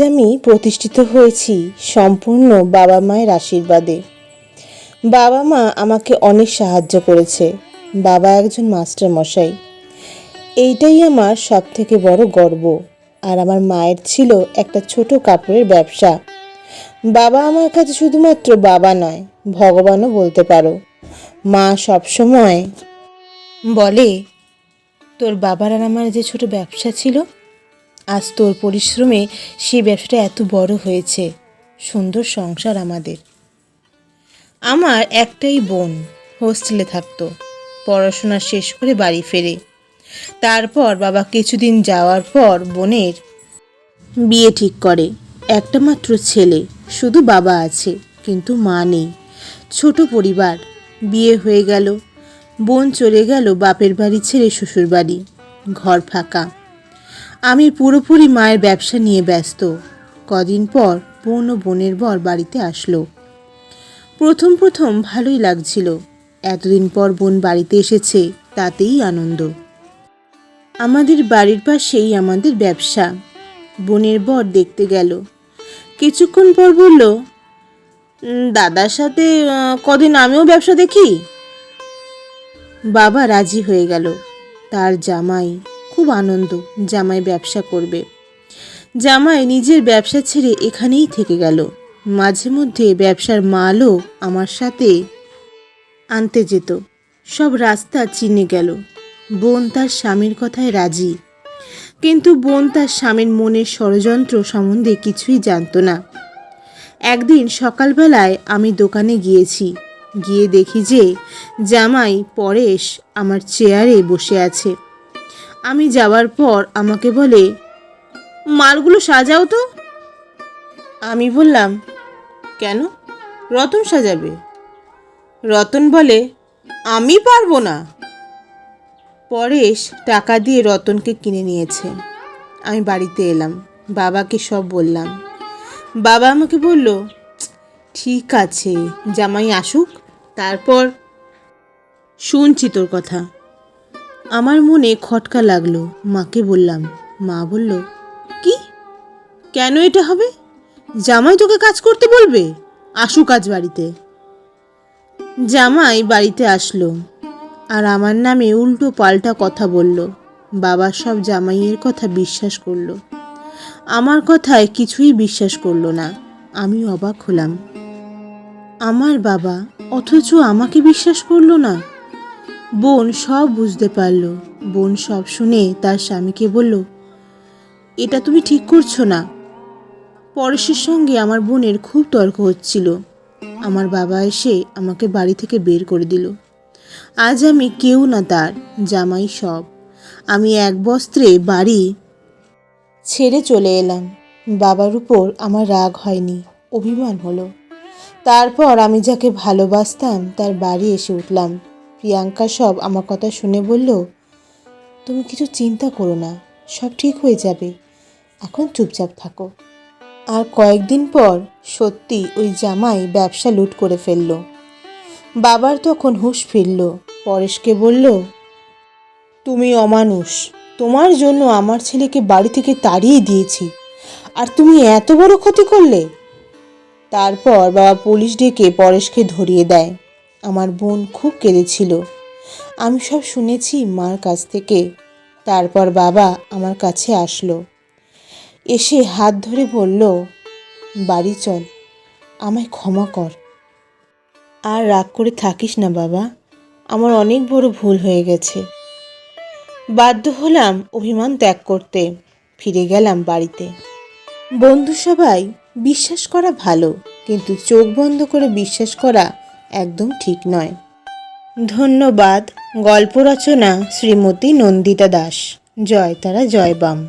আমি প্রতিষ্ঠিত হয়েছি সম্পূর্ণ বাবা মায়ের আশীর্বাদে। বাবা মা আমাকে অনেক সাহায্য করেছে। বাবা একজন মাস্টার মশাই, এইটাই আমার সব থেকে বড় গর্ব। আর আমার মায়ের ছিল একটা ছোট কাপড়ের ব্যবসা। বাবা আমার কাছে শুধুমাত্র বাবা নয়, ভগবানও বলতে পারো। মা সবসময় বলে, তোর বাবার আর আমার যে ছোট ব্যবসা ছিল, আজ তোর পরিশ্রমে সেই ব্যবসাটা এত বড় হয়েছে। সুন্দর সংসার আমাদের। আমার একটাই বোন হোস্টেলে থাকতো, পড়াশোনা শেষ করে বাড়ি ফেরে। তারপর বাবা কিছুদিন যাওয়ার পর বোনের বিয়ে ঠিক করে। একটা মাত্র ছেলে, শুধু বাবা আছে কিন্তু মা নেই। ছোট পরিবার, বিয়ে হয়ে গেল, বোন চলে গেল বাপের বাড়ি ছেড়ে শ্বশুর বাড়ি, ঘর ফাঁকা। আমি পুরোপুরি মায়ের ব্যবসা নিয়ে ব্যস্ত। কদিন পর বোন ও বোনের বর বাড়িতে আসলো। প্রথম প্রথম ভালোই লাগছিল। এতদিন পর বোন বাড়িতে এসেছে, তাতেই আনন্দ। আমাদের বাড়ির পাশেই আমাদের ব্যবসা। বোনের বর দেখতে গেল। কিছুক্ষণ পর বলল, দাদার সাথে কদিন আমিও ব্যবসা দেখি। বাবা রাজি হয়ে গেল। তার জামাই খুব আনন্দ, জামাই ব্যবসা করবে। জামাই নিজের ব্যবসা ছেড়ে এখানেই থেকে গেল। মাঝে মধ্যে ব্যবসার মালও আমার সাথে আনতে যেত। সব রাস্তা চিনে গেল। বোন তার স্বামীর কথায় রাজি, কিন্তু বোন তার স্বামীর মনের ষড়যন্ত্র সম্বন্ধে কিছুই জানতো না। একদিন সকালবেলায় আমি দোকানে গিয়েছি। গিয়ে দেখি যে জামাই পরেশ আমার চেয়ারে বসে আছে। আমি যাওয়ার পর আমাকে বলে, মালগুলো সাজাও তো। আমি বললাম, কেন? রতন সাজাবে। রতন বলে, আমি পারবো না। পরেশ টাকা দিয়ে রতনকে কিনে নিয়েছে। আমি বাড়িতে এলাম, বাবাকে সব বললাম। বাবা আমাকে বলল, ঠিক আছে, জামাই আসুক, তারপর শুনছি তোর কথা। আমার মনে খটকা লাগলো। মাকে বললাম। মা বলল, কি? কেন এটা হবে? জামাই তোকে কাজ করতে বলবে? আসুক আজ বাড়িতে। জামাই বাড়িতে আসলো আর আমার নামে উল্টো পাল্টা কথা বলল। বাবা সব জামাইয়ের কথা বিশ্বাস করলো, আমার কথায় কিছুই বিশ্বাস করলো না। আমি অবাক হলাম। আমার বাবা, অথচ আমাকে বিশ্বাস করলো না। বোন সব বুঝতে পারল। বোন সব শুনে তার স্বামীকে বলল, এটা তুমি ঠিক করছো না। পরেশের সঙ্গে আমার বোনের খুব তর্ক হচ্ছিল। আমার বাবা এসে আমাকে বাড়ি থেকে বের করে দিল। আজ আমি কেউ না তার, জামাই সব। আমি এক বস্ত্রে বাড়ি ছেড়ে চলে এলাম। বাবার উপর আমার রাগ হয়নি, অভিমান হলো। তারপর আমি যাকে ভালোবাসতাম তার বাড়ি এসে উঠলাম। প্রিয়াঙ্কা সব আমার কথা শুনে বলল, তুমি কিছু চিন্তা করো না, সব ঠিক হয়ে যাবে, এখন চুপচাপ থাকো। আর কয়েকদিন পর সত্যি ওই জামাই ব্যবসা লুট করে ফেলল। বাবার তখন হুঁশ ফিরল। পরেশকে বলল, তুমি অমানুষ, তোমার জন্য আমার ছেলেকে বাড়ি থেকে তাড়িয়ে দিয়েছি, আর তুমি এত বড় ক্ষতি করলে। তারপর বাবা পুলিশ ডেকে পরেশকে ধরিয়ে দেয়। আমার বোন খুব কেঁদেছিল। আমি সব শুনেছি মার কাছ থেকে। তারপর বাবা আমার কাছে আসলো, এসে হাত ধরে বলল, বাড়ি চল, আমায় ক্ষমা কর। আর রাগ করে থাকিস না বাবা, আমার অনেক বড় ভুল হয়ে গেছে। বাধ্য হলাম অভিমান ত্যাগ করতে। ফিরে গেলাম বাড়িতে। বন্ধু সবাই বিশ্বাস করা ভালো, কিন্তু চোখ বন্ধ করে বিশ্বাস করা একদম ঠিক নয়। ধন্যবাদ। গল্প রচনা শ্রীমতী নন্দিতা দাস। জয় তারা, জয় বাম।